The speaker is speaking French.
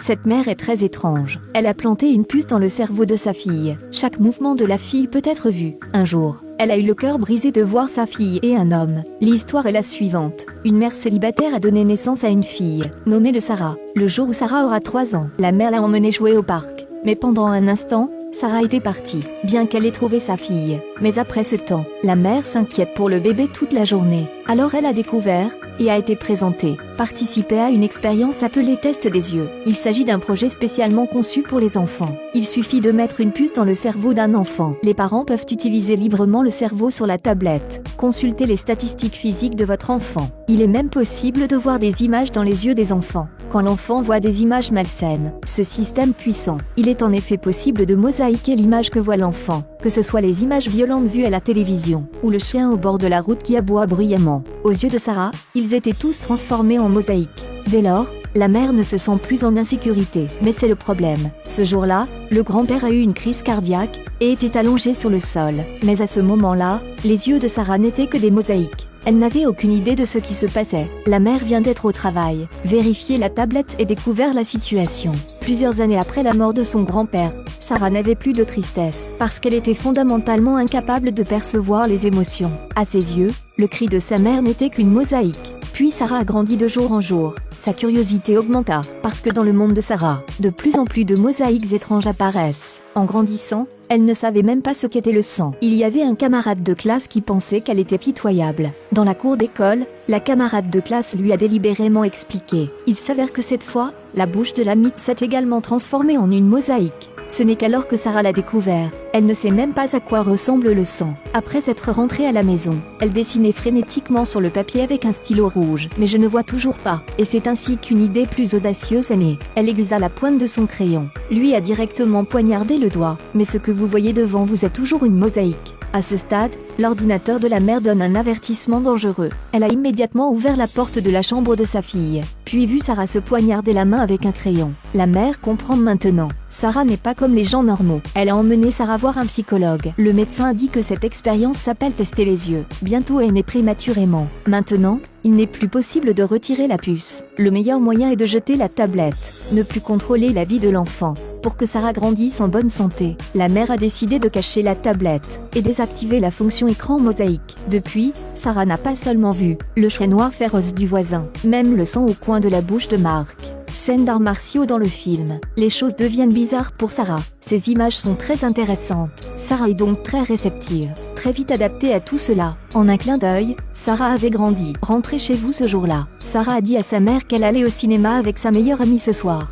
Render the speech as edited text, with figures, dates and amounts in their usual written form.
Cette mère est très étrange. Elle a planté une puce dans le cerveau de sa fille. Chaque mouvement de la fille peut être vu. Un jour, elle a eu le cœur brisé de voir sa fille et un homme. L'histoire est la suivante. Une mère célibataire a donné naissance à une fille, nommée Sarah. Le jour où Sarah aura 3 ans, la mère l'a emmenée jouer au parc. Mais pendant un instant, Sarah était partie, bien qu'elle ait trouvé sa fille. Mais après ce temps, la mère s'inquiète pour le bébé toute la journée. Alors elle a découvert, et a été présentée, participer à une expérience appelée test des yeux. Il s'agit d'un projet spécialement conçu pour les enfants. Il suffit de mettre une puce dans le cerveau d'un enfant. Les parents peuvent utiliser librement le cerveau sur la tablette. Consultez les statistiques physiques de votre enfant. Il est même possible de voir des images dans les yeux des enfants. Quand l'enfant voit des images malsaines, ce système puissant, il est en effet possible de mosaïquer l'image que voit l'enfant, que ce soit les images violentes vues à la télévision, ou le chien au bord de la route qui aboie bruyamment. Aux yeux de Sarah, ils étaient tous transformés en mosaïque. Dès lors, la mère ne se sent plus en insécurité. Mais c'est le problème. Ce jour-là, le grand-père a eu une crise cardiaque et était allongé sur le sol. Mais à ce moment-là, les yeux de Sarah n'étaient que des mosaïques. Elle n'avait aucune idée de ce qui se passait. La mère vient d'être au travail, vérifié la tablette et découvert la situation. Plusieurs années après la mort de son grand-père, Sarah n'avait plus de tristesse, parce qu'elle était fondamentalement incapable de percevoir les émotions. À ses yeux, le cri de sa mère n'était qu'une mosaïque. Puis Sarah a grandi de jour en jour. Sa curiosité augmenta, parce que dans le monde de Sarah, de plus en plus de mosaïques étranges apparaissent. En grandissant, elle ne savait même pas ce qu'était le sang. Il y avait un camarade de classe qui pensait qu'elle était pitoyable. Dans la cour d'école, la camarade de classe lui a délibérément expliqué. Il s'avère que cette fois, la bouche de l'amie s'est également transformée en une mosaïque. Ce n'est qu'alors que Sarah l'a découvert. Elle ne sait même pas à quoi ressemble le sang. Après être rentrée à la maison, elle dessinait frénétiquement sur le papier avec un stylo rouge. Mais je ne vois toujours pas. Et c'est ainsi qu'une idée plus audacieuse est née. Elle aiguisa la pointe de son crayon. Lui a directement poignardé le doigt. Mais ce que vous voyez devant vous est toujours une mosaïque. À ce stade, l'ordinateur de la mère donne un avertissement dangereux. Elle a immédiatement ouvert la porte de la chambre de sa fille, puis vu Sarah se poignarder la main avec un crayon. La mère comprend maintenant. Sarah n'est pas comme les gens normaux. Elle a emmené Sarah voir un psychologue. Le médecin a dit que cette expérience s'appelle tester les yeux. Bientôt elle naît prématurément. Maintenant, il n'est plus possible de retirer la puce. Le meilleur moyen est de jeter la tablette. Ne plus contrôler la vie de l'enfant. Pour que Sarah grandisse en bonne santé, la mère a décidé de cacher la tablette et désactiver la fonction écran mosaïque. Depuis, Sarah n'a pas seulement vu le chien noir féroce du voisin, même le sang au coin de la bouche de Marc. Scène d'arts martiaux dans le film. Les choses deviennent bizarres pour Sarah. Ces images sont très intéressantes. Sarah est donc très réceptive, très vite adaptée à tout cela. En un clin d'œil, Sarah avait grandi. Rentrée chez vous ce jour-là, Sarah a dit à sa mère qu'elle allait au cinéma avec sa meilleure amie ce soir.